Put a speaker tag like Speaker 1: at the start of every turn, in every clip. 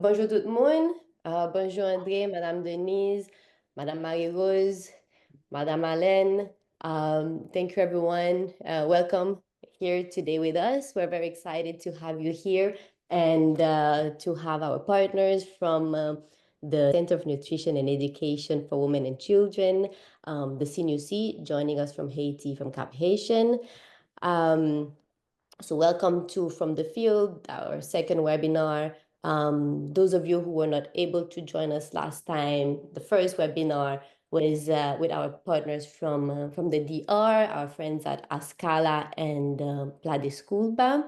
Speaker 1: Bonjour tout le monde. Bonjour André, Madame Denise, Madame Marie-Rose, Madame Alain. Thank you everyone. Welcome here today with us. We're very excited to have you here and to have our partners from the Center of Nutrition and Education for Women and Children, the CNUC, joining us from Haiti, from Cap-Haïtien. So welcome to From the Field, our second webinar. Those of you who were not able to join us last time, the first webinar was with our partners from the DR, our friends at Ascala and Pladesculpa.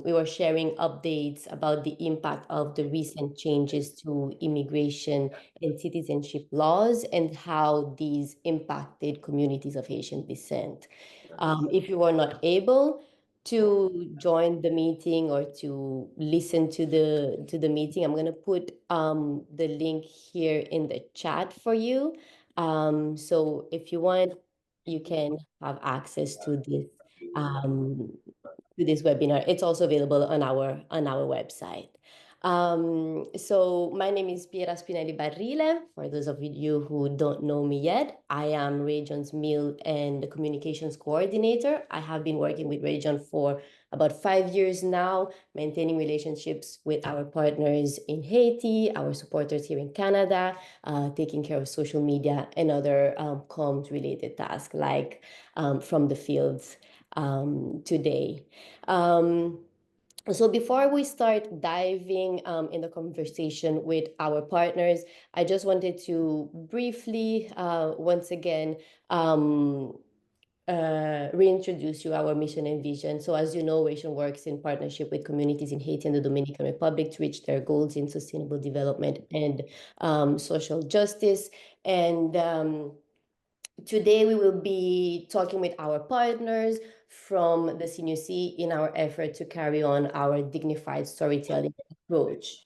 Speaker 1: We were sharing updates about the impact of the recent changes to immigration and citizenship laws and how these impacted communities of Haitian descent. If you were not able to join the meeting or to listen to the meeting, I'm going to put the link here in the chat for you. So if you want, you can have access um, to this webinar. It's also available on our website. So my name is Piera Spinelli Barrile. For those of you who don't know me yet, I am Region's Meal and Communications Coordinator. I have been working with Region for about 5 years now, maintaining relationships with our partners in Haiti, our supporters here in Canada, taking care of social media and other comms related tasks like from the fields today. Um, so before we start diving in the conversation with our partners, I just wanted to briefly, once again, reintroduce you our mission and vision. So as you know, Ration works in partnership with communities in Haiti and the Dominican Republic to reach their goals in sustainable development and social justice. And today we will be talking with our partners from the CNUC in our effort to carry on our dignified storytelling approach.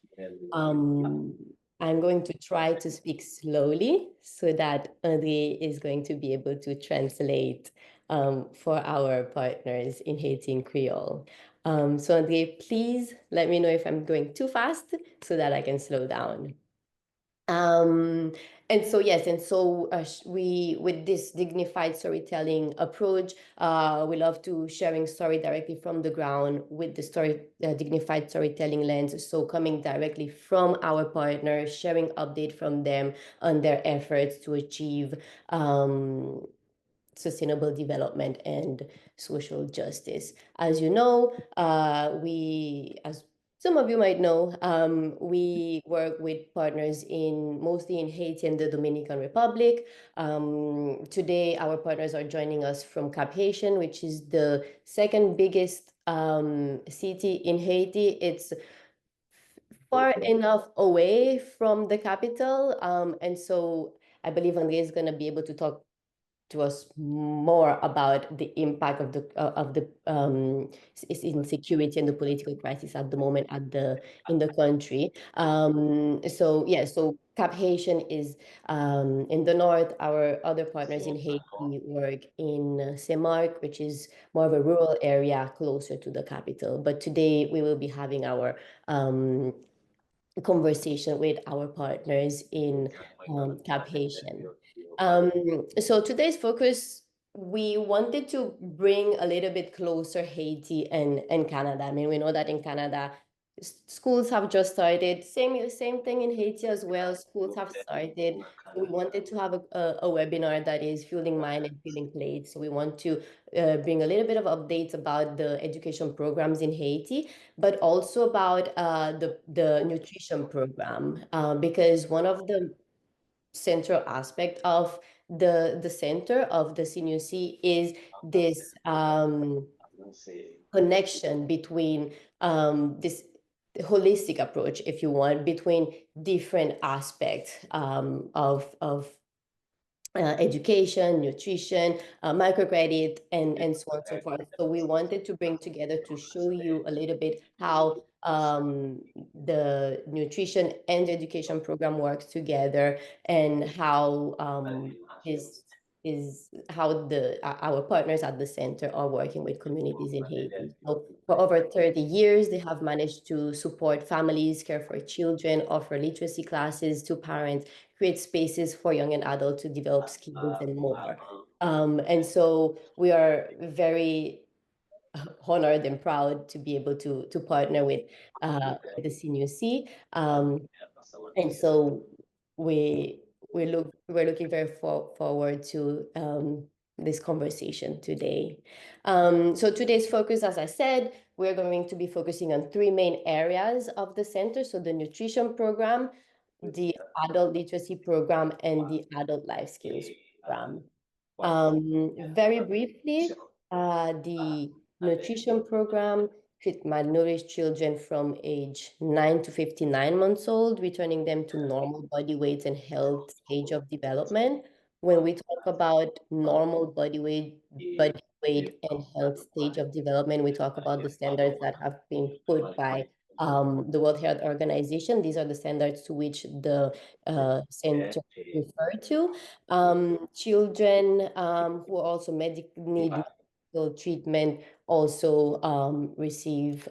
Speaker 1: Um, I'm going to try to speak slowly so that André is going to be able to translate for our partners in Haiti in Creole. So André, please let me know if I'm going too fast so that I can slow down. Um, and so yes, and so we with this dignified storytelling approach, we love to sharing story directly from the ground with the dignified storytelling lens. So coming directly from our partners, sharing update from them on their efforts to achieve sustainable development and social justice. As you know, as some of you might know, we work with partners mostly in Haiti and the Dominican Republic. Today, our partners are joining us from Cap-Haïtien, which is the second biggest city in Haiti. It's far enough away from the capital, and so I believe André is going to be able to talk to us more about the impact of the insecurity and the political crisis at the moment in the country. So yeah, so Cap Haitian is in the north. Our other partners in Haiti work in Saint Marc, which is more of a rural area closer to the capital. But today we will be having our conversation with our partners in Cap Haitian. So today's focus, we wanted to bring a little bit closer Haiti and Canada. I mean, we know that in Canada, schools have just started. Same thing in Haiti as well. Schools have started. So we wanted to have a webinar that is fueling mind and feeling plate. So we want to bring a little bit of updates about the education programs in Haiti, but also about the nutrition program, because one of the central aspect of the center of the CNUC is this connection between this holistic approach, if you want, between different aspects of education, nutrition, microcredit, and so on and so forth. So we wanted to bring together to show you a little bit how the nutrition and education program works together and how this is how our partners at the center are working with communities in Haiti. So for over 30 years, they have managed to support families, care for children, offer literacy classes to parents, create spaces for young and adults to develop skills and more. And so we are very honored and proud to be able to partner with the CNUC. And so we we're looking very forward to this conversation today. So today's focus, as I said, we're going to be focusing on three main areas of the center. So the nutrition program, the adult literacy program, and the adult life skills program. Very briefly, the nutrition program treat malnourished children from age 9 to 59 months old, returning them to normal body weight and health stage of development. When we talk about normal body weight and health stage of development, we talk about the standards that have been put by the World Health Organization. These are the standards to which the center refer to. Children who also need medical treatment also receive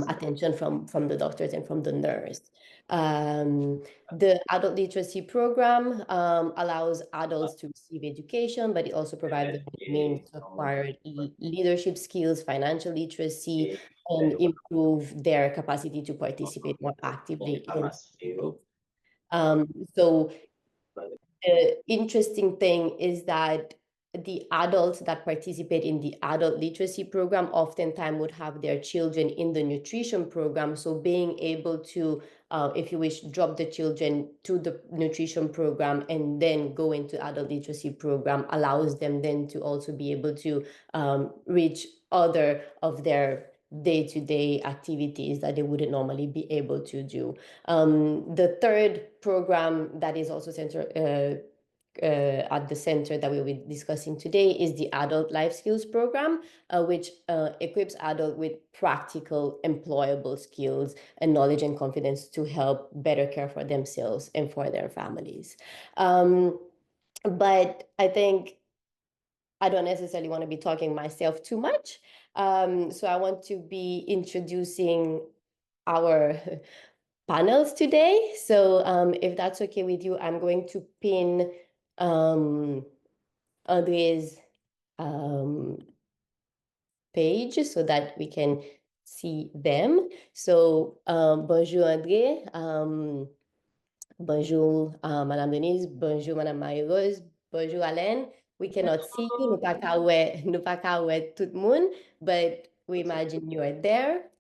Speaker 1: attention from the doctors and from the nurse. The adult literacy program allows adults to receive education, but it also provides them with means to acquire leadership skills, financial literacy, and improve their capacity to participate more actively in society. So the interesting thing is that the adults that participate in the adult literacy program oftentimes would have their children in the nutrition program. So being able to, if you wish, drop the children to the nutrition program and then go into adult literacy program allows them then to also be able to reach other of their day-to-day activities that they wouldn't normally be able to do. The third program that is also at the center that we'll be discussing today is the Adult Life Skills Program, which equips adults with practical, employable skills and knowledge and confidence to help better care for themselves and for their families. But I think I don't necessarily want to be talking myself too much. So I want to be introducing our panels today. So if that's okay with you, I'm going to pin Andre's um, page so that we can see them. So bonjour André, bonjour Madame Denise, bonjour Madame Marie-Rose, bonjour Alain. We cannot see you, nous pas ka wè tout moun, but we imagine you are there.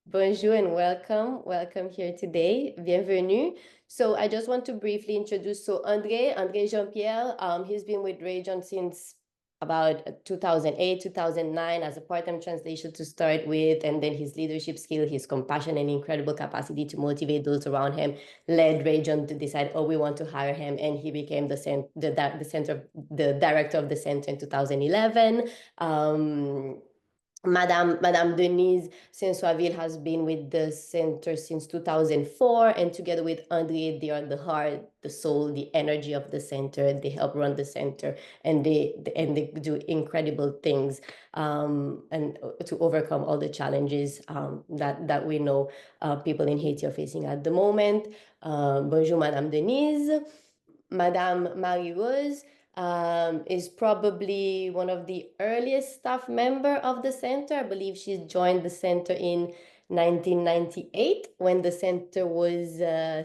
Speaker 1: Bonjour and welcome. Welcome here today. Bienvenue. So I just want to briefly introduce, so André Jean-Pierre, he's been with Region since about 2008, 2009 as a part-time translation to start with, and then his leadership skill, his compassion and incredible capacity to motivate those around him led Region to decide, oh, we want to hire him, and he became the director of the center in 2011. Madame Denise Saint-Soiville has been with the center since 2004, and together with André, they are the heart, the soul, the energy of the center. They help run the center, and they do incredible things and to overcome all the challenges that we know people in Haiti are facing at the moment. Bonjour, Madame Denise. Madame Marie-Rose is probably one of the earliest staff member of the center. I believe she joined the center in 1998 when the center was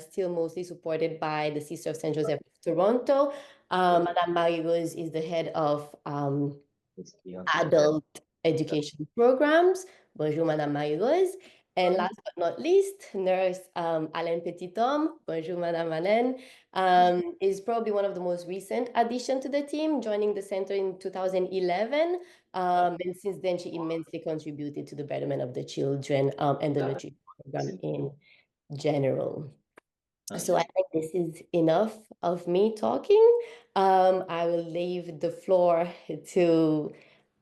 Speaker 1: still mostly supported by the Sister of Saint Joseph of Toronto. Madame Marie-Rose is the head of adult education programs. Bonjour, Madame Marie-Rose. And last but not least, nurse Alain Petitom. Bonjour, Madame Alain. Is probably one of the most recent addition to the team, joining the center in 2011. And since then, she immensely contributed to the betterment of the children and the nutrition program in general. So I think this is enough of me talking. I will leave the floor to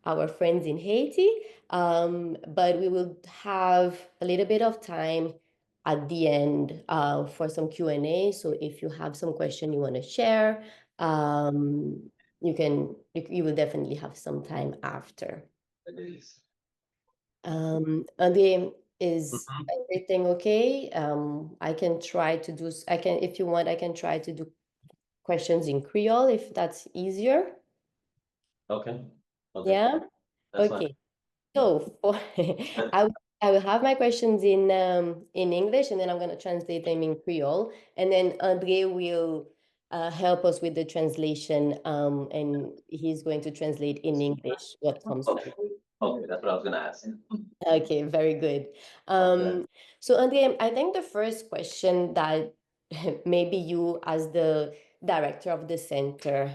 Speaker 1: our friends in Haiti, but we will have a little bit of time at the end for some Q&A. So if you have some question you want to share, you will definitely have some time after. Again, is everything okay? I can try to do, if you want, I can try to do questions in Creole if that's easier.
Speaker 2: Okay.
Speaker 1: Yeah?
Speaker 2: That's fine.
Speaker 1: Okay. So for I will have my questions in English, and then I'm going to translate them in Creole, and then Andre will help us with the translation, and he's going to translate in English what comes from.
Speaker 2: Okay, that's what I was gonna ask.
Speaker 1: Okay, very good.
Speaker 2: Okay.
Speaker 1: So Andre, I think the first question that maybe you as the director of the center,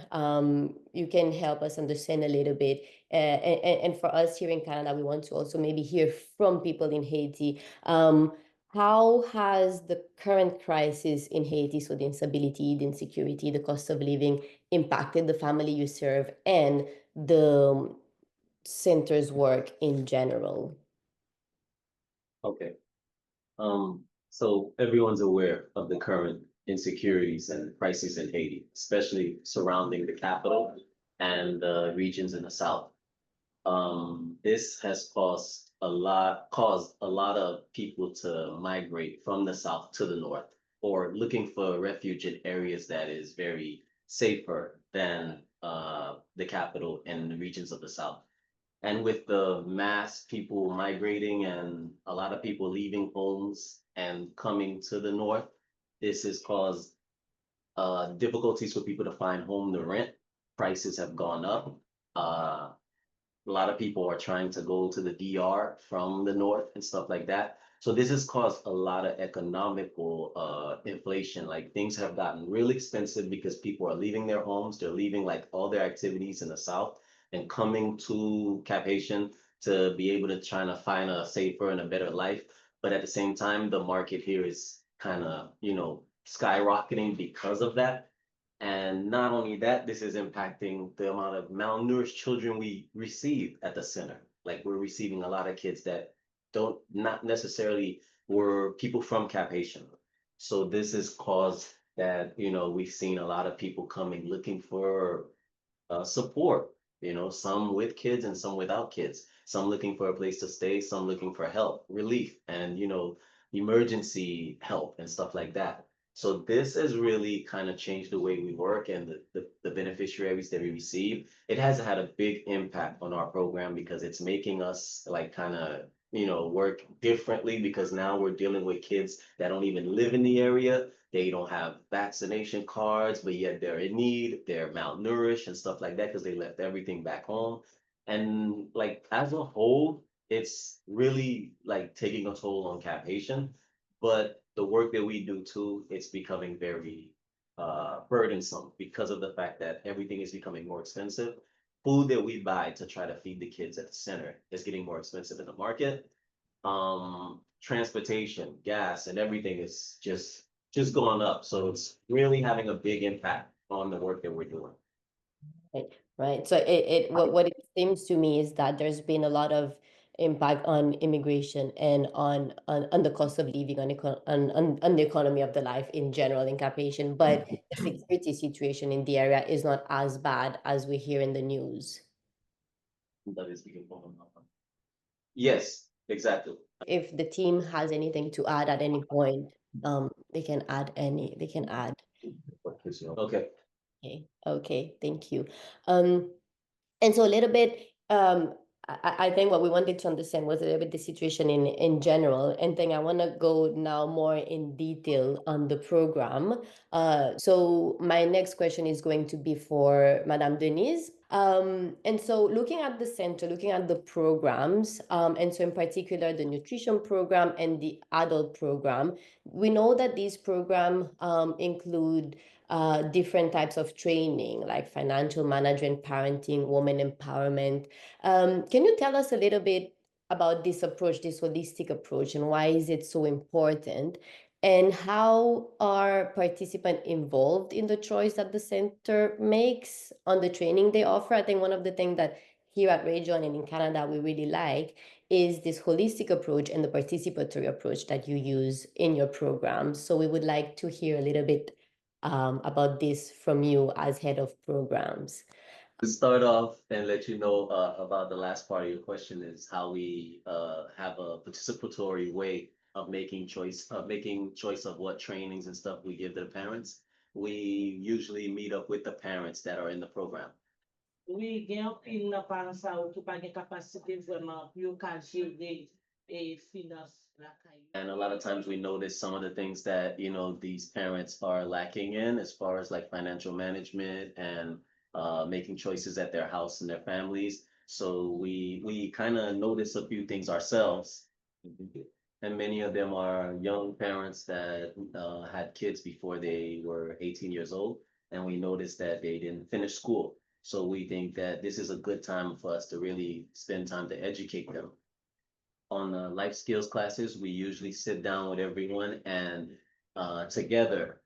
Speaker 1: you can help us understand a little bit. And for us here in Canada, we want to also maybe hear from people in Haiti. How has the current crisis in Haiti, so the instability, the insecurity, the cost of living, impacted the family you serve and the center's work in general?
Speaker 2: Okay. So everyone's aware of the current insecurities and crises in Haiti, especially surrounding the capital and the regions in the south. This has caused a lot of people to migrate from the south to the north, or looking for refuge in areas that is very safer than the capital and the regions of the south. And with the mass people migrating and a lot of people leaving homes and coming to the north, this has caused difficulties for people to find home to rent. Prices have gone up. A lot of people are trying to go to the DR from the north and stuff like that. So this has caused a lot of economical inflation. Like things have gotten really expensive because people are leaving their homes. They're leaving like all their activities in the south and coming to Cap-Haïtien to be able to try to find a safer and a better life. But at the same time, the market here is kind of, skyrocketing because of that. And not only that, this is impacting the amount of malnourished children we receive at the center. Like we're receiving a lot of kids that don't not necessarily were people from Cap-Haïtien. So this has caused that, we've seen a lot of people coming looking for support, some with kids and some without kids, some looking for a place to stay, some looking for help, relief, and, emergency help and stuff like that. So this has really kind of changed the way we work and the beneficiaries that we receive. It has had a big impact on our program because it's making us like kind of, work differently because now we're dealing with kids that don't even live in the area. They don't have vaccination cards, but yet they're in need, they're malnourished and stuff like that because they left everything back home. And like as a whole, it's really like taking a toll on Cap-Haïtien. But the work that we do too, it's becoming very burdensome because of the fact that everything is becoming more expensive. Food that we buy to try to feed the kids at the center is getting more expensive in the market. Transportation, gas, and everything is just going up. So it's really having a big impact on the work that we're doing.
Speaker 1: Right, right. So what it seems to me is that there's been a lot of impact on immigration and on the cost of living, on the economy of the life in general in Cap-Haïtien, but the security situation in the area is not as bad as we hear in the news.
Speaker 2: That is being Yes, exactly.
Speaker 1: If the team has anything to add at any point, they can add.
Speaker 2: Okay.
Speaker 1: Okay, thank you. And so a little bit, I think what we wanted to understand was a little bit the situation in general. And then I want to go now more in detail on the program. So my next question is going to be for Madame Denise. And so looking at the center, looking at the programs, and so in particular the nutrition program and the adult program, we know that these programs include different types of training like financial management, parenting, women empowerment. Can you tell us a little bit about this approach, this holistic approach, and why is it so important? And how are participants involved in the choice that the center makes on the training they offer? I think one of the things that here at Region and in Canada we really like is this holistic approach and the participatory approach that you use in your programs. So we would like to hear a little bit about this from you as head of programs.
Speaker 2: To start off and let you know about the last part of your question is how we have a participatory way of making choice of what trainings and stuff we give to the parents. We usually meet up with the parents that are in the program.
Speaker 3: Oui, gen yon pil nan paran sa ou ki pa gen kapasite vreman pou yo ka jere finance la kay yo.
Speaker 2: And a lot of times we notice some of the things that, you know, these parents are lacking in as far as like financial management and making choices at their house and their families. So we kind of notice a few things ourselves. And many of them are young parents that had kids before they were 18 years old. And we noticed that they didn't finish school. So we think that this is a good time for us to really spend time to educate them. On the life skills classes, we usually sit down with everyone and together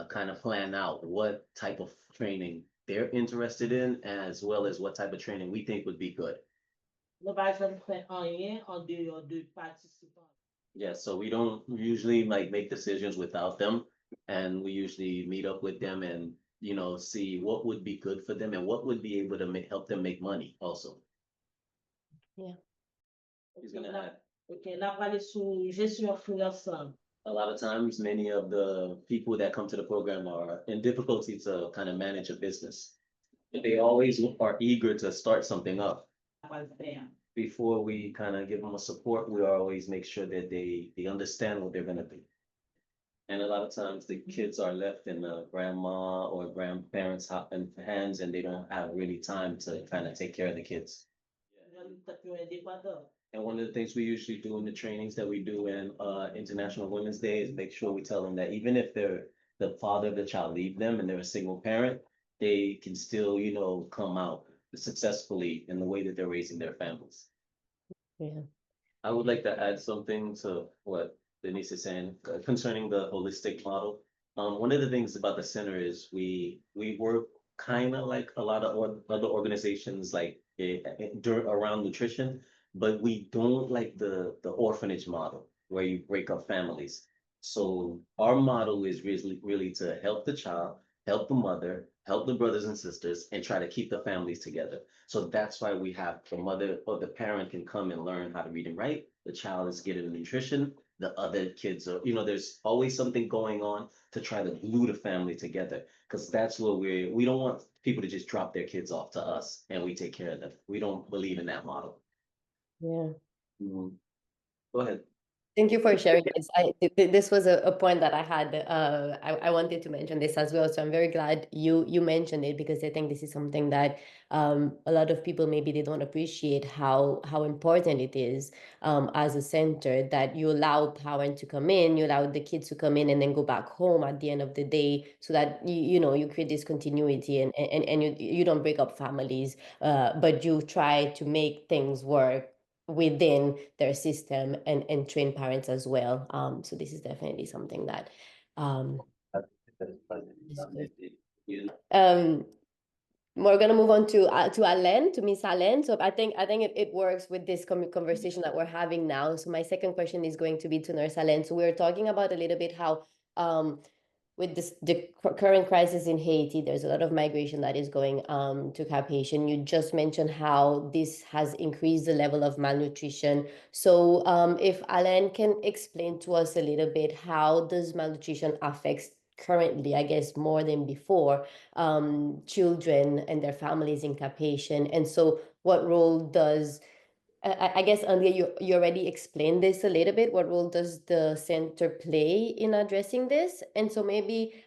Speaker 2: kind of plan out what type of training they're interested in, as well as what type of training we think would be good.
Speaker 3: Nou pa jom fè anyen an deyo de participant.
Speaker 2: Yeah, so we don't usually like make decisions without them, and we usually meet up with them and, you know, see what would be good for them and what would be able to help them make money also.
Speaker 1: Yeah.
Speaker 2: He's gonna add.
Speaker 3: Ok, na pale sou gestion finansan.
Speaker 2: A lot of times, many of the people that come to the program are in difficulty to kind of manage a business. They always are eager to start something up. Before we kind of give them a support, we always make sure that they understand what they're gonna do. And a lot of times the kids are left in the grandma or grandparents' hands and they don't have really time to kind of take care of the kids. And one of the things we usually do in the trainings that we do in International Women's Day is make sure we tell them that even if the father of the child leave them and they're a single parent, they can still, you know, come out successfully in the way that they're raising their families.
Speaker 1: Yeah.
Speaker 2: I would like to add something to what Denise is saying concerning the holistic model. One of the things about the center is we work kind of like a lot of other organizations like around nutrition, but we don't like the orphanage model where you break up families. So our model is really to help the child, help the mother, help the brothers and sisters, and try to keep the families together. So that's why we have the mother or the parent can come and learn how to read and write. The child is getting nutrition. The other kids are, you know, there's always something going on to try to glue the family together. Because that's what we don't want people to just drop their kids off to us and we take care of them. We don't believe in that model.
Speaker 1: Yeah.
Speaker 2: Mhm. Go ahead.
Speaker 1: Thank you for sharing this. This was a point that I had. I wanted to mention this as well. So I'm very glad you mentioned it because I think this is something that a lot of people maybe they don't appreciate how important it is as a center that you allow parents to come in, you allow the kids to come in and then go back home at the end of the day, so that you know you create this continuity and you don't break up families, but you try to make things work within their system and train parents as well. So this is definitely something that is good. We're gonna move on to Alain, to Miss Alain. So I think it works with this conversation that we're having now. So my second question is going to be to Nurse Alain. So we're talking about a little bit how with the current crisis in Haiti, there's a lot of migration that is going to Cap-Haïtien. You just mentioned how this has increased the level of malnutrition. So if Alain can explain to us a little bit, how does malnutrition affect currently, I guess more than before, children and their families in Cap-Haïtien? And so what role does I guess, Andrea, you already explained this a little bit. What role does the center play in addressing this? And so maybe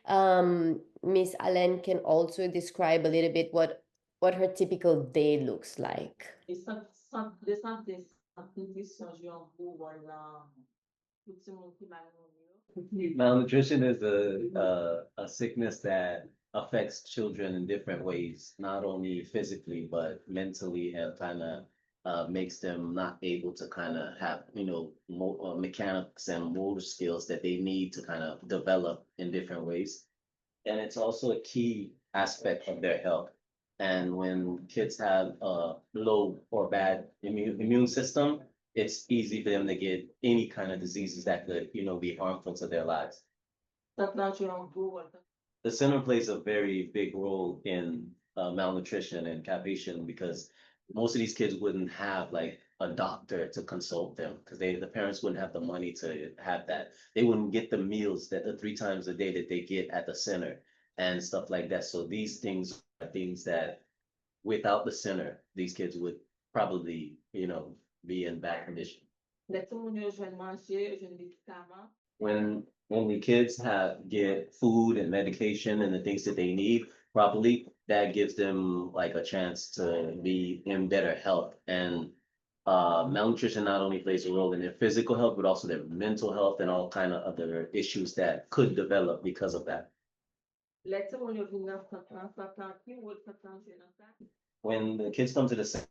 Speaker 1: Miss Allen can also describe a little bit what her typical day looks like.
Speaker 2: Malnutrition is a sickness that affects children in different ways, not only physically, but mentally, and kind of makes them not able to kind of have, you know, mechanics and motor skills that they need to kind of develop in different ways. And it's also a key aspect of their health. And when kids have a low or bad immune system, it's easy for them to get any kind of diseases that could, be harmful to their lives. The center plays a very big role in malnutrition and Cap-Haïtien because most of these kids wouldn't have like a doctor to consult them because the parents wouldn't have the money to have that. They wouldn't get the meals that the 3 times a day that they get at the center and stuff like that. So these things are things that without the center, these kids would probably, be in bad condition. When the kids get food and medication and the things that they need properly, that gives them like a chance to be in better health. And malnutrition not only plays a role in their physical health, but also their mental health and all kind of other issues that could develop because of that. When the kids come to the center,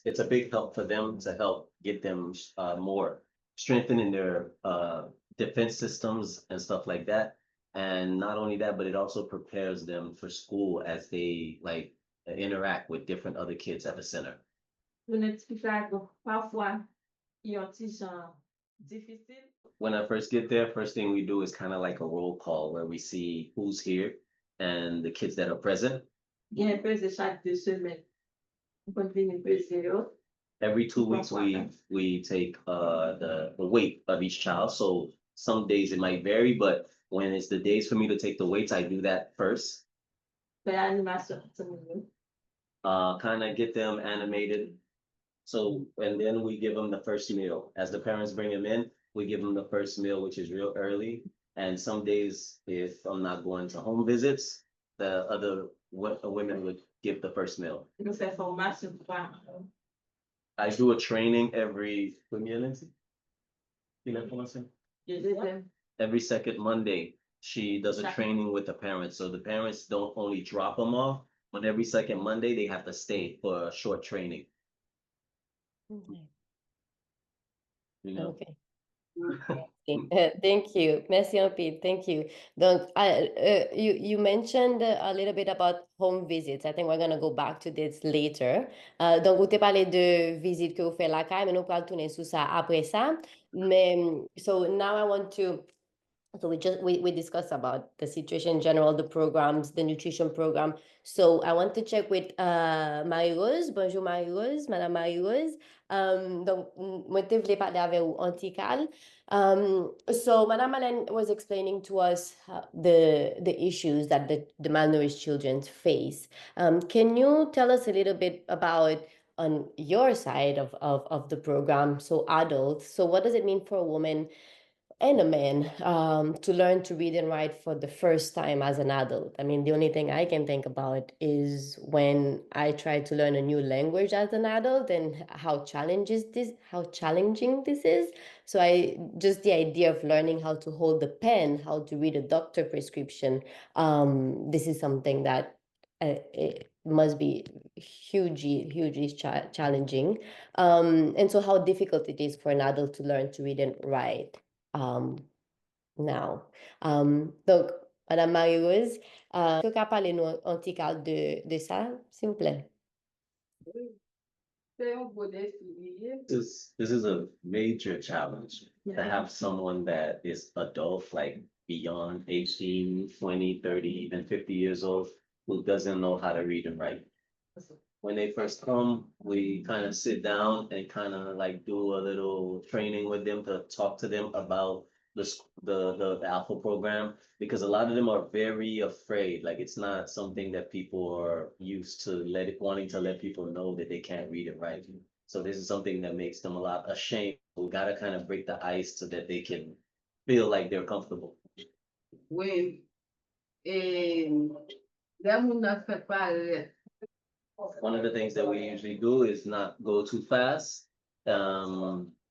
Speaker 2: it's a big help for them to help get them more strengthening their defense systems and stuff like that. And not only that, but it also prepares them for school as they like interact with different other kids at the center. When I first get there, first thing we do is kind of like a roll call where we see who's here and the kids that are present. Every 2 weeks we take the weight of each child. So some days it might vary, but when it's the days for me to take the weights, I do that first. Kind of get them animated. So, and then we give them the first meal. As the parents bring them in, we give them the first meal, which is real early. And some days, if I'm not going to home visits, the other women would give the first meal. I do a training every second Monday. She does a training with the parents. So the parents don't only drop them off, but every second Monday they have to stay for a short training.
Speaker 1: Okay.
Speaker 2: You know?
Speaker 1: Thank you. Merci un peu. Thank you. Donc, you mentioned a little bit about home visits. I think we're going to go back to this later. Donc, vous t'ai parlé de visites que vous faites la caille, mais nous allons tourner sur ça après ça. Mais, so now I want to, so we discussed about the situation in general, the programs, the nutrition program. So I want to check with Marie-Rose. Bonjour Marie-Rose, Madame Marie-Rose. Donc, moi, je voulais parler avec vous antical. So Madame Allen was explaining to us the issues that the malnourished children face. Can you tell us a little bit about on your side of the program, so adults? So what does it mean for a woman and a man to learn to read and write for the first time as an adult? I mean, the only thing I can think about is when I try to learn a new language as an adult and how challenging this is. So just the idea of learning how to hold the pen, how to read a doctor prescription, this is something that it must be hugely challenging. And so how difficult it is for an adult to learn to read and write now. Donc, Madame Marie-Rose, est-ce que vous pouvez parler nous un petit cadre de ça, s'il vous plaît?
Speaker 2: This is a major challenge to have someone that is adult, like beyond 18, 20, 30, even 50 years old, who doesn't know how to read and write. When they first come, we kind of sit down and kind of like do a little training with them to talk to them about the Alpha program, because a lot of them are very afraid. Like it's not something that people are used to wanting to let people know that they can't read and write. So this is something that makes them a lot ashamed. We gotta kind of break the ice so that they can feel like they're comfortable.
Speaker 4: Oui.
Speaker 2: One of the things that we usually do is not go too fast.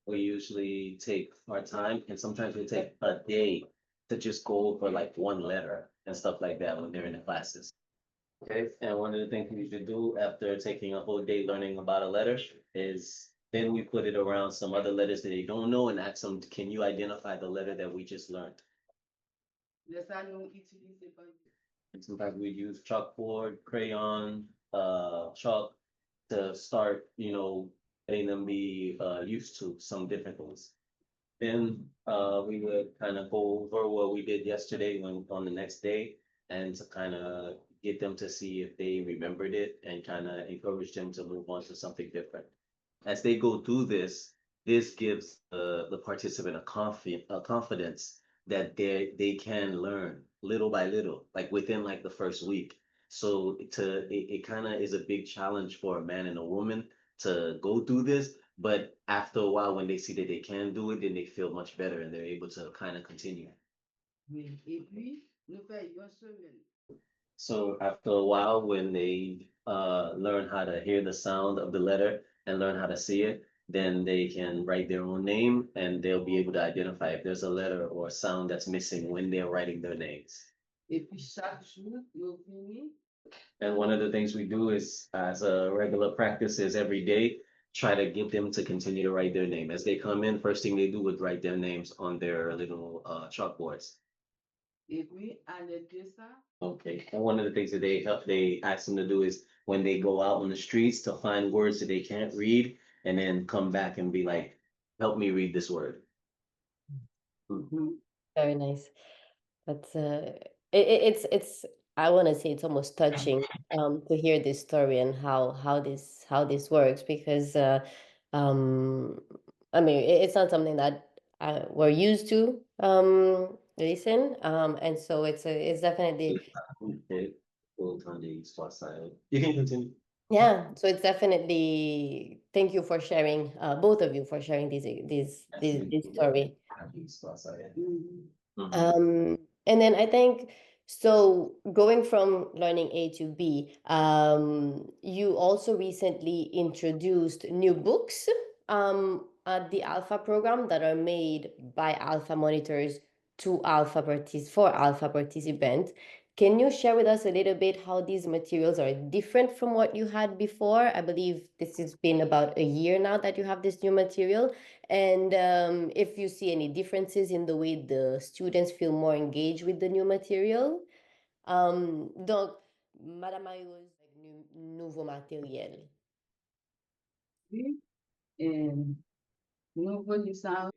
Speaker 2: We usually take our time, and sometimes we take a day to just go over like one letter and stuff like that when they're in the classes. Okay, and one of the things we should do after taking a whole day learning about a letter is then we put it around some other letters that they don't know and ask them, can you identify the letter that we just learned? And sometimes we use chalkboard, crayon, chalk to start, letting them be used to some different things. Then we would kind of go over what we did yesterday on the next day and to kind of get them to see if they remembered it and kind of encourage them to move on to something different. As they go through this gives the participant a confidence that they can learn little by little, like within like the first week. So it kind of is a big challenge for a man and a woman to go through this, but after a while, when they see that they can do it, then they feel much better and they're able to kind of continue.
Speaker 4: Oui. Et puis, nous faisons une semaine.
Speaker 2: So after a while, when they learn how to hear the sound of the letter and learn how to see it, then they can write their own name and they'll be able to identify if there's a letter or a sound that's missing when they're writing their names.
Speaker 4: Et puis, chaque jour, nous venons.
Speaker 2: And one of the things we do is, as a regular practice, is every day try to get them to continue to write their name. As they come in, first thing they do is write their names on their little chalkboards.
Speaker 4: Et puis, à l'aide de ça,
Speaker 2: Okay. And one of the things that they ask them to do is when they go out on the streets to find words that they can't read and then come back and be like, help me read this word.
Speaker 1: Very nice. That's it's I want to say it's almost touching to hear this story and how this works because I mean it's not something that we're used to listen and so it's definitely
Speaker 2: Okay. Full time they spot silent. You can continue.
Speaker 1: yeah, so it's definitely thank you for sharing both of you for sharing this story.
Speaker 2: Spot silent.
Speaker 1: And then I think so going from learning A to B, you also recently introduced new books at the Alpha program that are made by Alpha monitors for Alpha participants. Can you share with us a little bit how these materials are different from what you had before? I believe this has been about a year now that you have this new material. And if you see any differences in the way the students feel more engaged with the new material. Donc, Madame Ayos, nouveau matériel.
Speaker 4: oui, et nous voyons ça.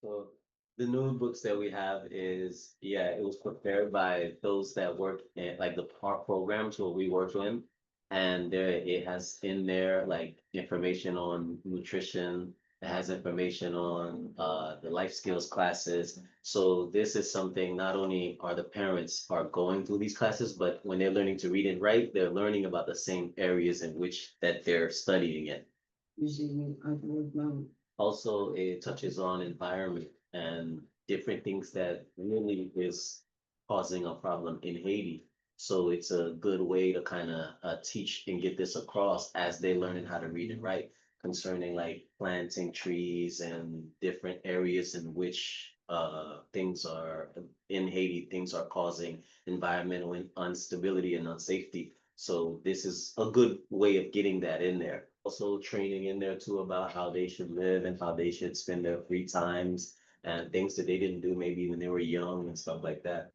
Speaker 2: So the new books that we have is, yeah, it was prepared by those that work in like the part programs where we work in. And there it has in there like information on nutrition, it has information on the life skills classes. So this is something not only are the parents are going through these classes, but when they're learning to read and write, they're learning about the same areas in which that they're studying in. Also, it touches on environment and different things that really is causing a problem in Haiti. So it's a good way to kind of teach and get this across as they're learning how to read and write concerning like planting trees and different areas in which things are in Haiti, things are causing environmental instability and unsafety. So this is a good way of getting that in there. Also training in there too about how they should live and how they should spend their free times and things that they didn't do maybe when they were young and stuff like that.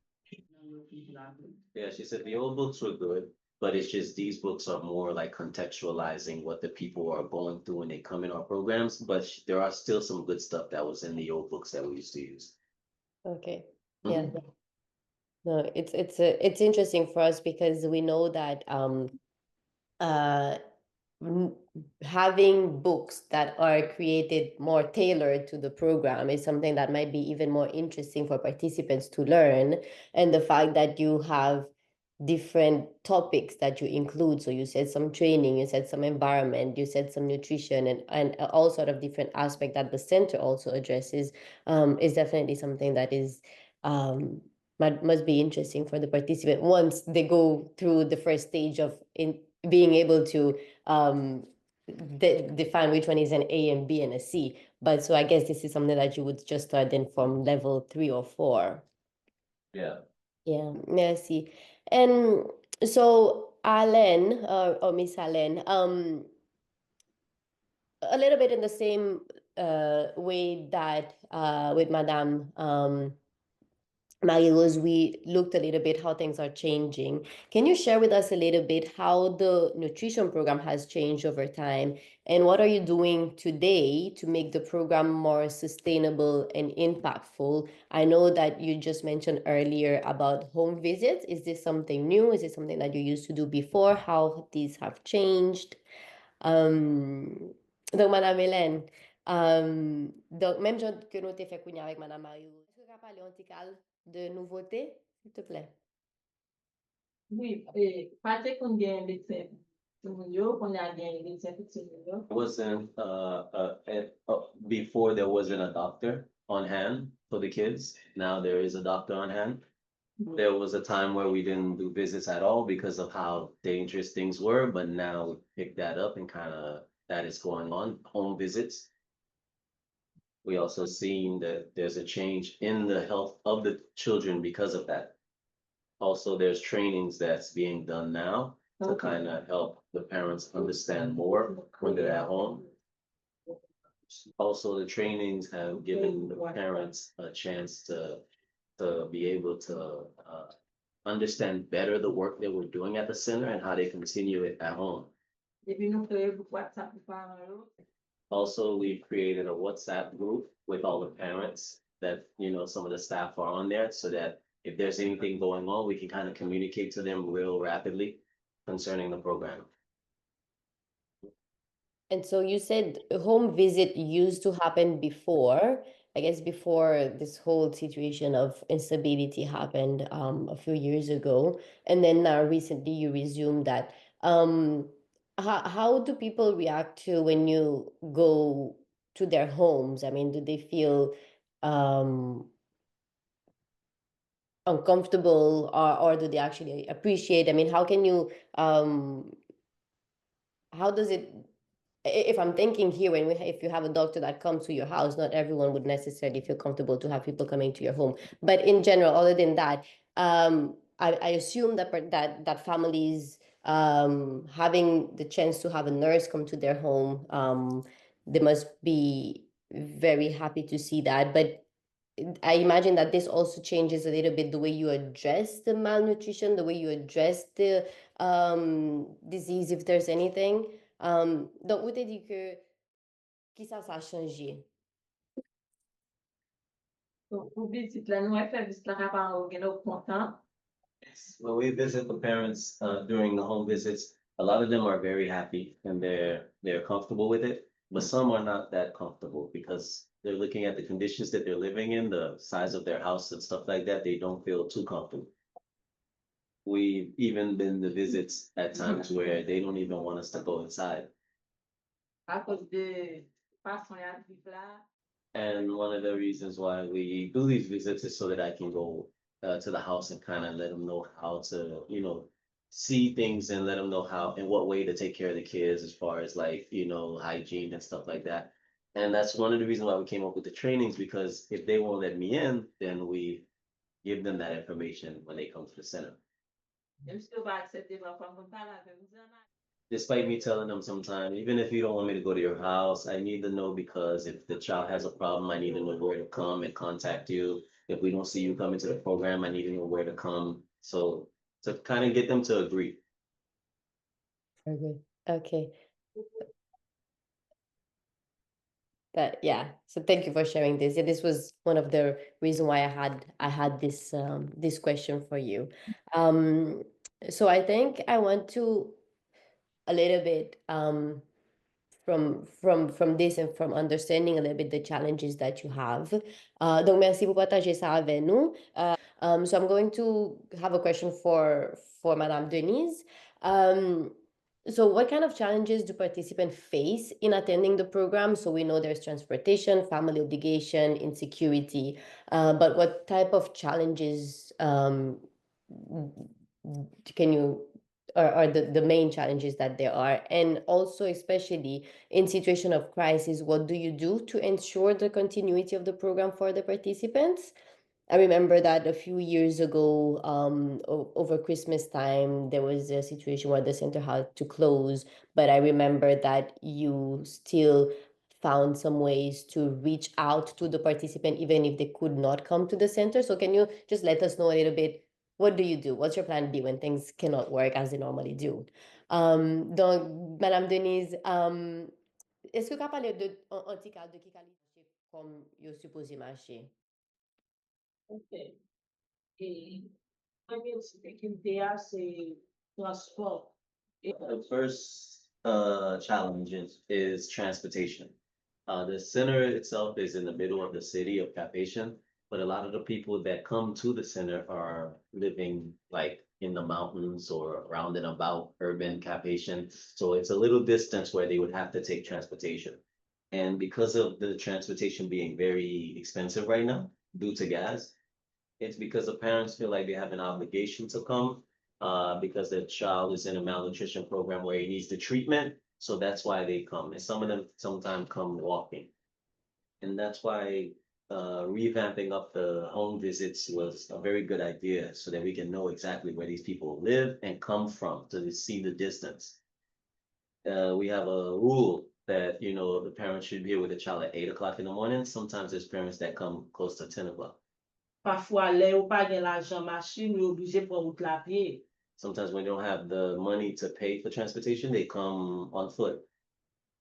Speaker 2: Yeah, she said the old books were good, but it's just these books are more like contextualizing what the people are going through when they come in our programs. But there are still some good stuff that was in the old books that we used to use.
Speaker 1: Okay. Yeah. No, it's interesting for us because we know that uh having books that are created more tailored to the program is something that might be even more interesting for participants to learn. And the fact that you have different topics that you include. So you said some training, you said some environment, you said some nutrition and all sort of different aspects that the center also addresses is definitely something that is must be interesting for the participant once they go through the first stage of being able to define which one is an A and B and a C. But so I guess this is something that you would just start then from level 3 or 4.
Speaker 2: Yeah.
Speaker 1: Yeah, I see. And so Alain or Miss Alain, a little bit in the same way that with Madame Marie-Rose, we looked a little bit how things are changing. Can you share with us a little bit how the nutrition program has changed over time, and what are you doing today to make the program more sustainable and impactful? I know that you just mentioned earlier about home visits. Is this something new? Is it something that you used to do before? How these have changed? Donc, Madame Hélène, donc, même chose que nous t'ai fait kounya avec Madame Mario, est-ce que tu as parlé un petit cal de nouveautés, s'il te plaît?
Speaker 3: Oui, pate kon gen médecin pou yo, kon a gen médecin pou yo.
Speaker 2: Wasn't before there wasn't a doctor on hand for the kids. Now there is a doctor on hand. There was a time where we didn't do visits at all because of how dangerous things were, but now we picked that up and kind of that is going on, home visits. We also seen that there's a change in the health of the children because of that. Also, there's trainings that's being done now to
Speaker 3: Okay.
Speaker 2: kind of help the parents understand more when they're at home. Also, the trainings have given the parents a chance to be able to understand better the work that we're doing at the center and how they continue it at home.
Speaker 3: Epi nou kreye pou WhatsApp pou paran yo.
Speaker 2: Also, we've created a WhatsApp group with all the parents that, you know, some of the staff are on there so that if there's anything going on, we can kind of communicate to them real rapidly concerning the program.
Speaker 1: And so you said a home visit used to happen before, I guess before this whole situation of instability happened a few years ago. And then now recently you resumed that. How do people react to when you go to their homes? I mean, do they feel uncomfortable, or do they actually appreciate? I mean, how can you how does it, if I'm thinking here, when if you have a doctor that comes to your house, not everyone would necessarily feel comfortable to have people coming to your home. But in general, other than that, I assume that families having the chance to have a nurse come to their home, they must be very happy to see that. But I imagine that this also changes a little bit the way you address the malnutrition, the way you address the disease, if there's anything. Donc, vous t'ai dit que qui ça a changé?
Speaker 3: Pou visit la nou fè visit la kapan ou gen nou kontan.
Speaker 2: When we visit the parents during the home visits, a lot of them are very happy and they're comfortable with it, but some are not that comfortable because they're looking at the conditions that they're living in, the size of their house and stuff like that. They don't feel too comfortable. We've even been to visits at times where they don't even want us to go inside.
Speaker 3: A cause de fason ya viv la.
Speaker 2: And one of the reasons why we do these visits is so that I can go to the house and kind of let them know how to, you know, see things and let them know how, in what way to take care of the kids as far as like, you know, hygiene and stuff like that. And that's one of the reasons why we came up with the trainings, because if they won't let me in, then we give them that information when they come to the center.
Speaker 3: Dem still ba aksepte ba fam kon pala avè mou zan.
Speaker 2: Despite me telling them sometimes, even if you don't want me to go to your house, I need to know, because if the child has a problem, I need to know where to come and contact you. If we don't see you coming to the program, I need to know where to come. So to kind of get them to agree.
Speaker 1: Okay. Yeah. So thank you for sharing this. Yeah, this was one of the reasons why I had this question for you. So I think I want to a little bit from this and from understanding a little bit the challenges that you have. Donc merci pour partager ça avec nous. So I'm going to have a question for Madame Denise. So what kind of challenges do participants face in attending the program? So we know there's transportation, family obligation, insecurity, but what type of challenges can you, are the main challenges that there are? And also, especially in situation of crisis, what do you do to ensure the continuity of the program for the participants? I remember that a few years ago, over Christmas time, there was a situation where the center had to close, but I remember that you still found some ways to reach out to the participant, even if they could not come to the center. So can you just let us know a little bit, what do you do? What's your plan B when things cannot work as they normally do? Donc, Madame Denise, est-ce que vous parlez de un petit cas de qui qualité comme vous supposé marcher?
Speaker 3: Ok. Et premier difficulté, c'est transport.
Speaker 2: The first challenge is transportation. The center itself is in the middle of the city of Cap-Haïtien, but a lot of the people that come to the center are living like in the mountains or around and about urban Cap-Haïtien. So it's a little distance where they would have to take transportation. And because of the transportation being very expensive right now due to gas, it's because the parents feel like they have an obligation to come because their child is in a malnutrition program where he needs the treatment. So that's why they come. And some of them sometimes come walking. And that's why revamping up the home visits was a very good idea so that we can know exactly where these people live and come from to see the distance. We have a rule that, you know, the parents should be here with the child at 8 o'clock in the morning. Sometimes there's parents that come close to 10 o'clock.
Speaker 3: Parfois, les ou pas gen l'argent machine, ou obligé pour route la pied.
Speaker 2: Sometimes when they don't have the money to pay for transportation, they come on foot.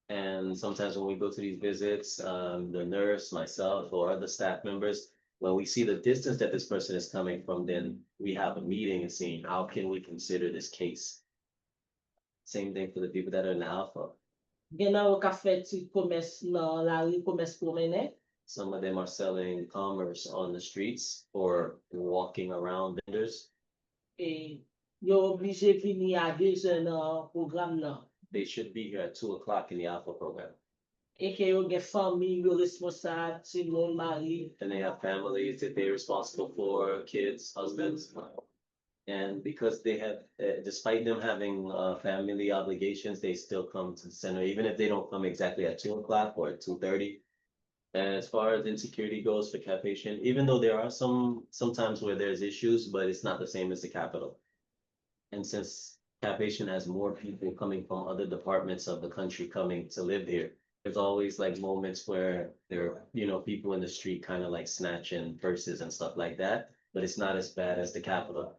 Speaker 2: And sometimes when we go to these visits, the nurse, myself, or other staff members, when we see the distance that this person is coming from, then we have a meeting and seeing how can we consider this case. Same thing for the people that are in the Alpha.
Speaker 3: Gen nan ou ka fè ti commerce nan la rue, commerce promene.
Speaker 2: Some of them are selling commerce on the streets or walking around vendors.
Speaker 3: Et yo obligé vini à 2 heures nan programme nan.
Speaker 2: They should be here at 2 o'clock in the Alpha program.
Speaker 3: Et que yo gen famille, yo responsable, ti moun mari.
Speaker 2: And they have families that they're responsible for, kids, husbands. And because they have, despite them having family obligations, they still come to the center, even if they don't come exactly at 2 o'clock or at 2:30. As far as insecurity goes for Cap-Haïtien, even though there are sometimes where there's issues, but it's not the same as the capital. And since Cap-Haïtien has more people coming from other departments of the country coming to live here, there's always like moments where there are, you know, people in the street kind of like snatching purses and stuff like that, but it's not as bad as the capital.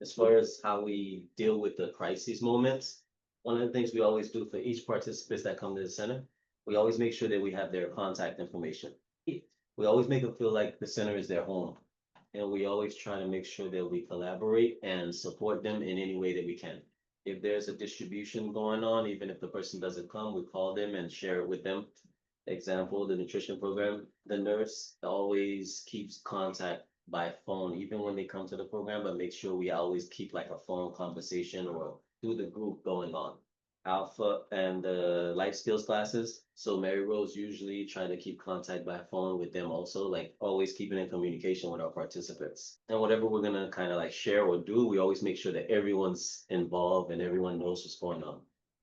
Speaker 2: As far as how we deal with the crisis moments, one of the things we always do for each participant that come to the center, we always make sure that we have their contact information. We always make them feel like the center is their home. And we always try to make sure that we collaborate and support them in any way that we can. If there's a distribution going on, even if the person doesn't come, we call them and share it with them. Example, the nutrition program, the nurse always keeps contact by phone, even when they come to the program, but make sure we always keep like a phone conversation or through the group going on. Alpha and the life skills classes. So Mary Rose usually try to keep contact by phone with them also, like always keeping in communication with our participants. And whatever we're gonna kind of like share or do, we always make sure that everyone's involved and everyone knows what's going on.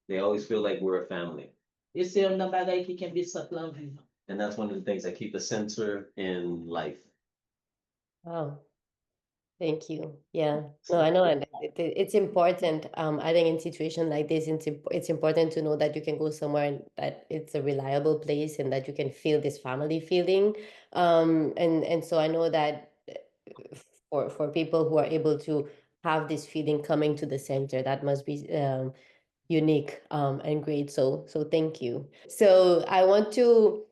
Speaker 2: They always feel like we're a family.
Speaker 3: Et c'est un nan bagay qui can be sat lan viv.
Speaker 2: And that's one of the things that keep the center in life.
Speaker 1: Wow. Thank you. Yeah. No, I know, and it's important. I think in situations like this, it's important to know that you can go somewhere and that it's a reliable place and that you can feel this family feeling. And so I know that for people who are able to have this feeling coming to the center, that must be unique and great. So thank you. So I want to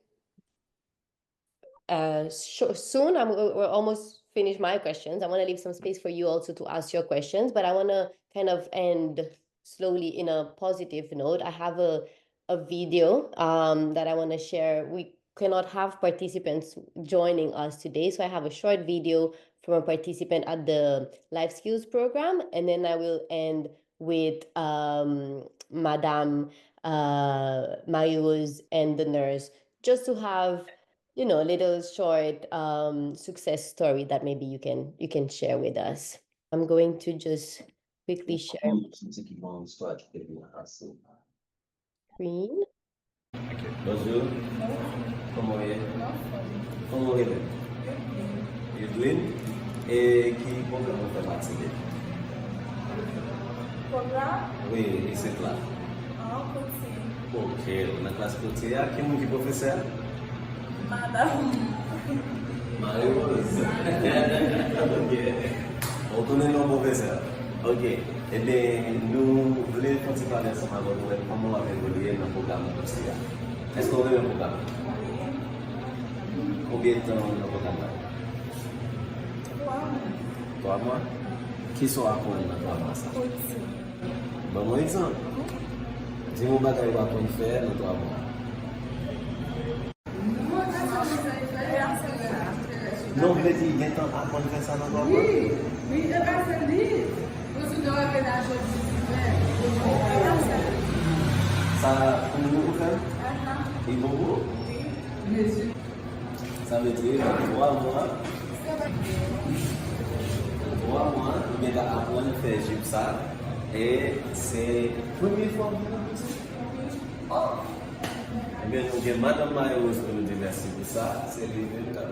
Speaker 1: soon we're almost finished my questions. I want to leave some space for you also to ask your questions, but I want to kind of end slowly in a positive note. I have a video that I want to share. We cannot have participants joining us today, so I have a short video from a participant at the life skills program, and then I will end with Madame Marie-Rose and the nurse, just to have, you know, a little short success story that maybe you can share with us. I'm going to just quickly share my screen.
Speaker 2: Bonjour. Comment est? Comment est? You doing? Et qui programme vous fait participer?
Speaker 5: Programme?
Speaker 2: Oui, et c'est là.
Speaker 5: En continu.
Speaker 2: Ok, na classe côté, qui est mon professeur?
Speaker 5: Madame.
Speaker 2: Marie-Rose. Ok. On connaît nos professeurs. Ok. Eh bien, nous voulons continuer à ensemble avec vous comment on va évoluer dans le programme de l'OCA. Est-ce qu'on veut un programme? Combien de temps dans le programme? 3 mois. Qui sont apprendre dans 3 mois ça? Bon exemple. Dis-moi ce qu'on va faire dans 3 mois. Non, je dis, il y a temps apprendre à faire ça dans 3 mois.
Speaker 4: Oui, oui, c'est pas feliz. Você não vai ver na gente,
Speaker 2: Ça, comment vous faites? Et beaucoup?
Speaker 4: né?
Speaker 2: Ça veut dire 3 mois. 3 mois, mais apprendre à faire juste ça. Et c'est la première fois que vous faites ça. Eh bien, donc, Madame Marie-Rose pour nous dire merci pour ça. C'est le cas de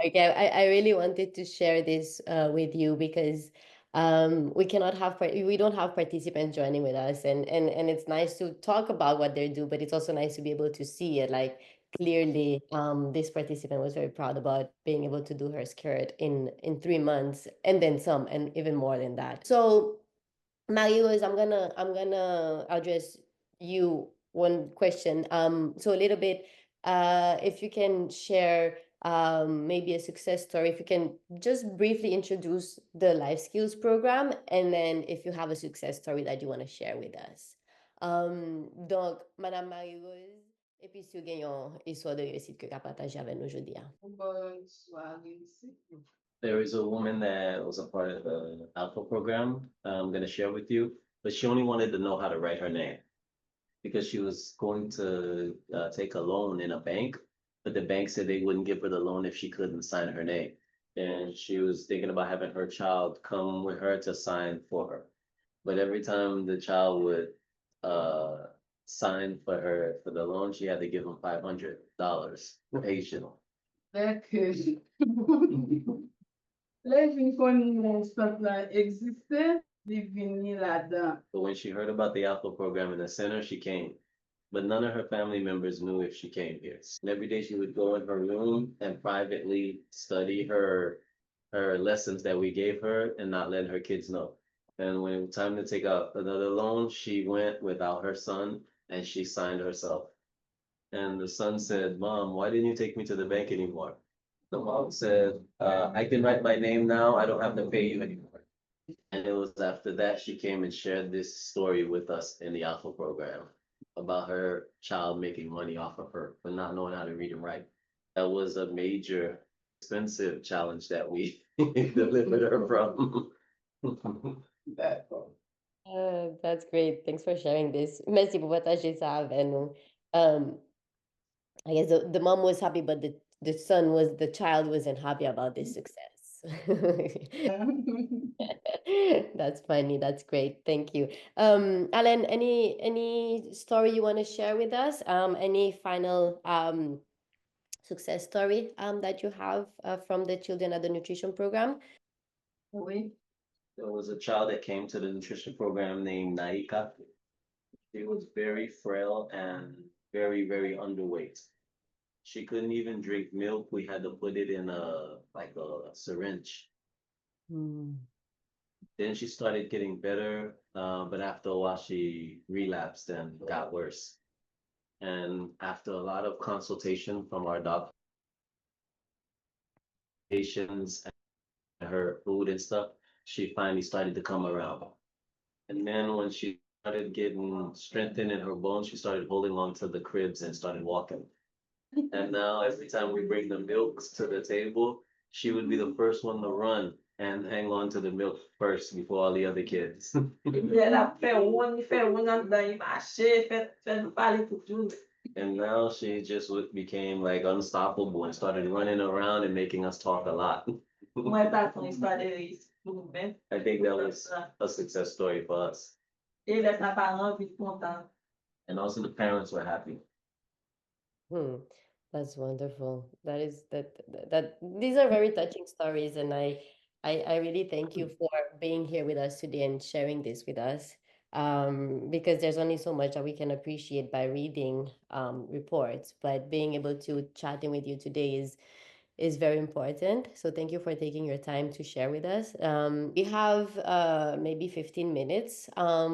Speaker 1: Okay, I really wanted to share this with you because we cannot have we don't have participants joining with us, and it's nice to talk about what they do, but it's also nice to be able to see it. Like clearly, this participant was very proud about being able to do her skirt in 3 months, and then some, and even more than that. So, Marie-Rose, I'm gonna address you one question. So a little bit, if you can share maybe a success story, if you can just briefly introduce the life skills program, and then if you have a success story that you want to share with us. Donc, Madame Marie-Rose, et puis si vous avez une histoire de réussite que vous partagez avec nous aujourd'hui.
Speaker 4: Bonne soirée ici.
Speaker 2: There is a woman that was a part of the Alpha program I'm going to share with you, but she only wanted to know how to write her name because she was going to take a loan in a bank, but the bank said they wouldn't give her the loan if she couldn't sign her name. And she was thinking about having her child come with her to sign for her. But every time the child would sign for her for the loan, she had to give him $500 Haitian.
Speaker 4: Fait que les filles qu'on centre là existait, ils venaient là-dedans.
Speaker 2: But when she heard about the Alpha program in the center, she came. But none of her family members knew if she came here. And every day she would go in her room and privately study her lessons that we gave her and not let her kids know. And when it was time to take out another loan, she went without her son and she signed herself. And the son said, "Mom, why didn't you take me to the bank anymore?" The mom said, "I can write my name now. I don't have to pay you anymore." And it was after that she came and shared this story with us in the Alpha program about her child making money off of her for not knowing how to read and write. That was a major expensive challenge that we delivered her from. That.
Speaker 1: That's great. Thanks for sharing this. Merci pour partager ça avec nous. I guess the mom was happy, but the child wasn't happy about this success. That's funny. That's great. Thank you. Alan, any story you want to share with us? Any final success story that you have from the children at the nutrition program?
Speaker 4: Oui.
Speaker 2: There was a child that came to the nutrition program named Naika. She was very frail and very, very underweight. She couldn't even drink milk. We had to put it in a syringe. Then she started getting better, but after a while she relapsed and got worse. And after a lot of consultation from our doctor, patients, and her food and stuff, she finally started to come around. And then when she started getting strengthened in her bones, she started holding on to the cribs and started walking. And now every time we bring the milks to the table, she would be the first one to run and hang on to the milk first before all the other kids. And now she just became like unstoppable and started running around and making us talk a lot. I think that was a success story for us. And also the parents were happy.
Speaker 1: That's wonderful. That these are very touching stories, and I really thank you for being here with us today and sharing this with us. because there's only so much that we can appreciate by reading reports, but being able to chatting with you today is very important. So thank you for taking your time to share with us. We have maybe 15 minutes. I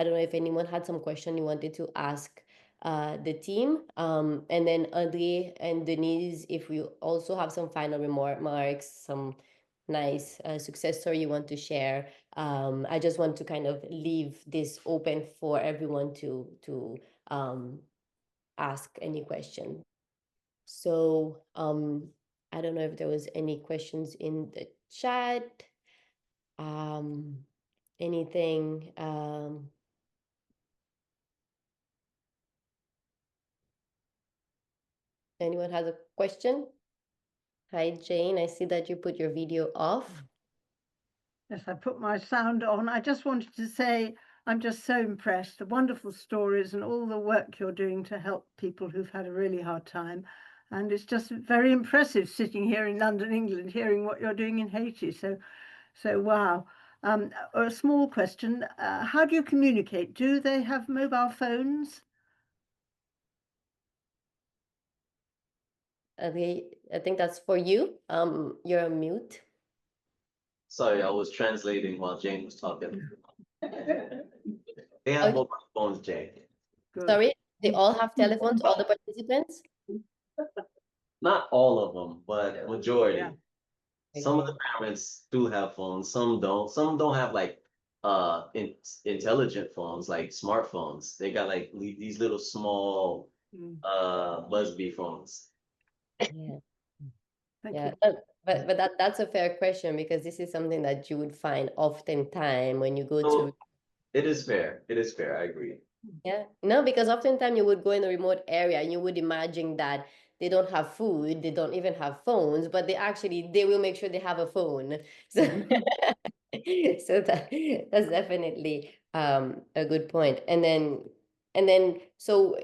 Speaker 1: don't know if anyone had some question you wanted to ask the team. And then Andre and Denise, if we also have some final remarks, some nice success story you want to share. I just want to kind of leave this open for everyone to ask any question. So I don't know if there was any questions in the chat. Anything anyone has a question? Hi, Jane. I see that you put your video off.
Speaker 6: Yes, I put my sound on. I just wanted to say I'm just so impressed. The wonderful stories and all the work you're doing to help people who've had a really hard time. And it's just very impressive sitting here in London, England, hearing what you're doing in Haiti. So wow. A small question. How do you communicate? Do they have mobile phones?
Speaker 1: I think that's for you. You're on mute.
Speaker 2: Sorry, I was translating while Jane was talking. They have
Speaker 1: Okay.
Speaker 2: mobile phones, Jane.
Speaker 6: Good.
Speaker 1: Sorry, they all have telephones, all the participants?
Speaker 2: Not all of them, but majority.
Speaker 6: Yeah.
Speaker 2: Some of the parents do have phones, some don't. Some don't have like intelligent phones, like smartphones. They got like these little small Busby phones.
Speaker 1: Yeah.
Speaker 6: Thank
Speaker 1: Yeah,
Speaker 6: you.
Speaker 1: but that's a fair question, because this is something that you would find oftentimes when you go to.
Speaker 2: So it is fair. It is fair. I agree.
Speaker 1: Yeah, no, because oftentimes you would go in a remote area and you would imagine that they don't have food, they don't even have phones, but they will make sure they have a phone. So, so that's definitely a good point. And then so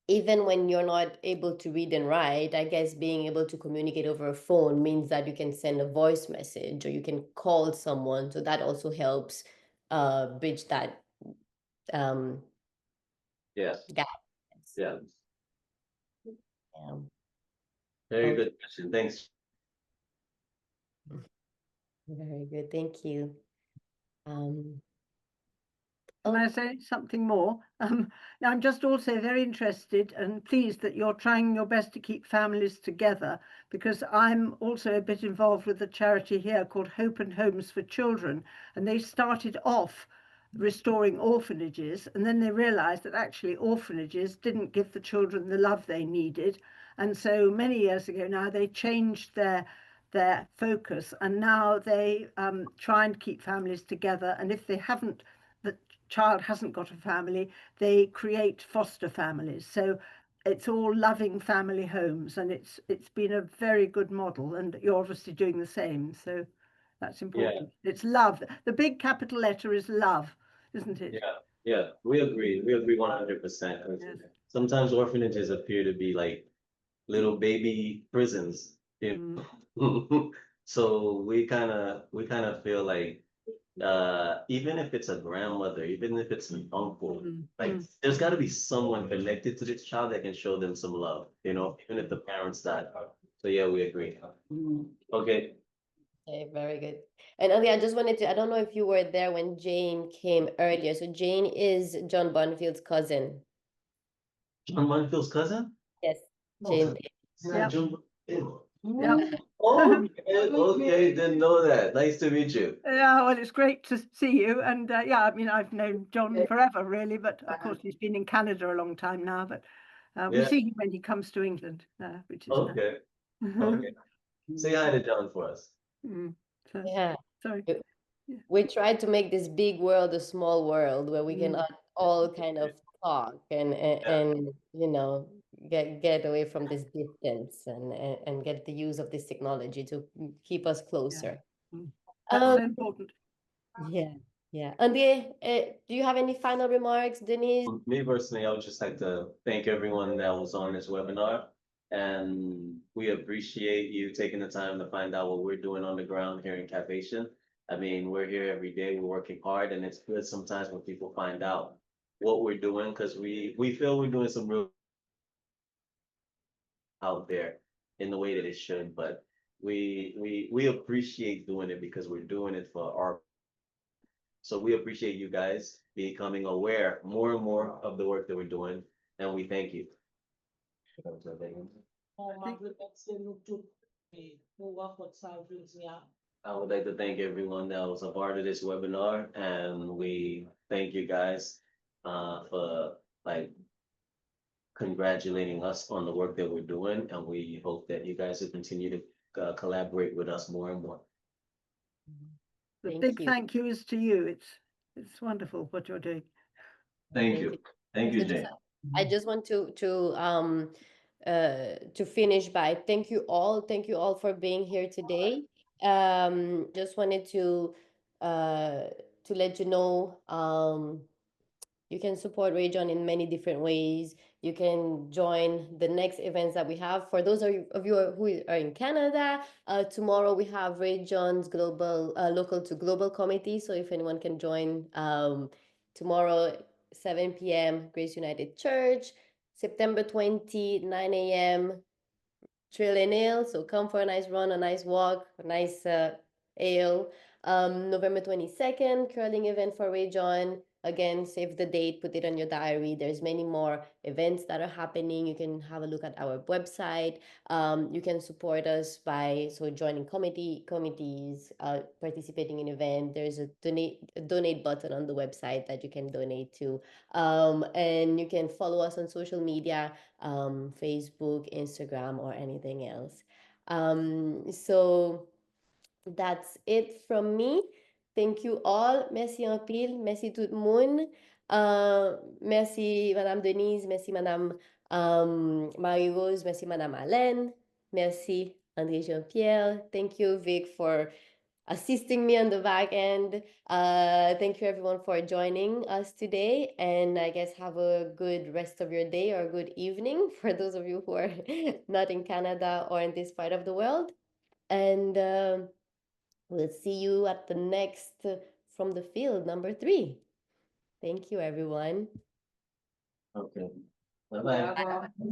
Speaker 1: even when you're not able to read and write, I guess being able to communicate over a phone means that you can send a voice message or you can call someone. So that also helps bridge that
Speaker 2: Yeah.
Speaker 1: gap.
Speaker 2: Yeah.
Speaker 1: Yeah.
Speaker 2: Very
Speaker 1: Okay.
Speaker 2: good question. Thanks.
Speaker 1: Very good. Thank you.
Speaker 6: Can I say something more? Now I'm just also very interested and pleased that you're trying your best to keep families together, because I'm also a bit involved with a charity here called Hope and Homes for Children, and they started off restoring orphanages, and then they realized that actually orphanages didn't give the children the love they needed, and so many years ago now they changed their focus, and now they try and keep families together, and if they haven't, the child hasn't got a family, they create foster families. So it's all loving family homes, and it's been a very good model, and you're obviously doing the same. So that's important. It's love. The big capital letter is love, isn't it?
Speaker 2: Yeah, we agree. We agree 100%.
Speaker 6: Yes.
Speaker 2: Sometimes orphanages appear to be like little baby prisons, you know? So we kind of feel like even if it's a grandmother, even if it's an uncle, like there's got to be someone connected to this child that can show them some love, even if the parents died. So yeah, we agree. Okay.
Speaker 1: Okay, very good. And Ali, I just wanted to, I don't know if you were there when Jane came earlier. So Jane is John Bonfield's cousin.
Speaker 2: John Manfield's cousin?
Speaker 1: Yes,
Speaker 2: Oh,
Speaker 1: Jane.
Speaker 2: it's not
Speaker 6: Yep.
Speaker 2: John Manfield.
Speaker 6: Yep.
Speaker 2: Oh, okay, didn't know that. Nice to meet you.
Speaker 6: Yeah, well, it's great to see you. And yeah, I mean, I've known John forever, really, but of course he's been in Canada a long time now. But we
Speaker 2: Yeah.
Speaker 6: see him when he comes to England, which is
Speaker 2: Okay.
Speaker 6: nice.
Speaker 2: Okay. Say hi to John for us.
Speaker 6: So,
Speaker 1: Yeah.
Speaker 6: sorry.
Speaker 1: We tried to make this big world a small world where we can all kind of talk and get away from this distance and get the use of this technology to keep us closer.
Speaker 6: That's so important.
Speaker 1: Yeah. And do you have any final remarks, Denise?
Speaker 2: Me personally, I would just like to thank everyone that was on this webinar. And we appreciate you taking the time to find out what we're doing on the ground here in Cap-Haïtien. I mean, we're here every day, we're working hard, and it's good sometimes when people find out what we're doing, because we feel we're doing some real out there in the way that it should, but we appreciate doing it because we're doing it for our. So we appreciate you guys becoming aware more and more of the work that we're doing, and we thank you. I would like to thank everyone that was a part of this webinar, and we thank you guys for like congratulating us on the work that we're doing, and we hope that you guys will continue to collaborate with us more and more.
Speaker 6: The
Speaker 1: Thank
Speaker 6: big
Speaker 1: you.
Speaker 6: thank you is to you. It's wonderful what you're doing.
Speaker 2: Thank you. Thank you,
Speaker 1: So
Speaker 2: Jane.
Speaker 1: I just want to finish by thank you all for being here today. Just wanted to let you know you can support Region in many different ways. You can join the next events that we have. For those of you who are in Canada, tomorrow we have Region's Global Local to Global Committee. So if anyone can join tomorrow, 7 p.m., Grace United Church, September 20, 9 a.m., Trail and Ale. So come for a nice run, a nice walk, a nice ale. November 22nd, curling event for Region. Again, save the date, put it on your diary. There's many more events that are happening. You can have a look at our website. You can support us by joining committees, participating in event. There's a donate button on the website that you can donate to. And you can follow us on social media, Facebook, Instagram, or anything else. So that's it from me. Thank you all. Merci en pile. Merci tout le monde. Merci Madame Denise. Merci Madame Marie-Rose. Merci Madame Alain. Merci André Jean-Pierre. Thank you, Vic, for assisting me on the back end. Thank you everyone for joining us today, and I guess have a good rest of your day or good evening for those of you who are not in Canada or in this part of the world. And we'll see you at the next From the Field number 3. Thank you, everyone.
Speaker 2: Okay. Bye-bye.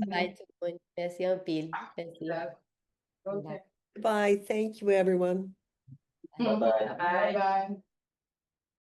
Speaker 1: Bye tout le monde. Merci en pile. Merci.
Speaker 4: Okay.
Speaker 7: Bye. Thank you, everyone.
Speaker 2: Bye-bye.
Speaker 4: Bye-bye.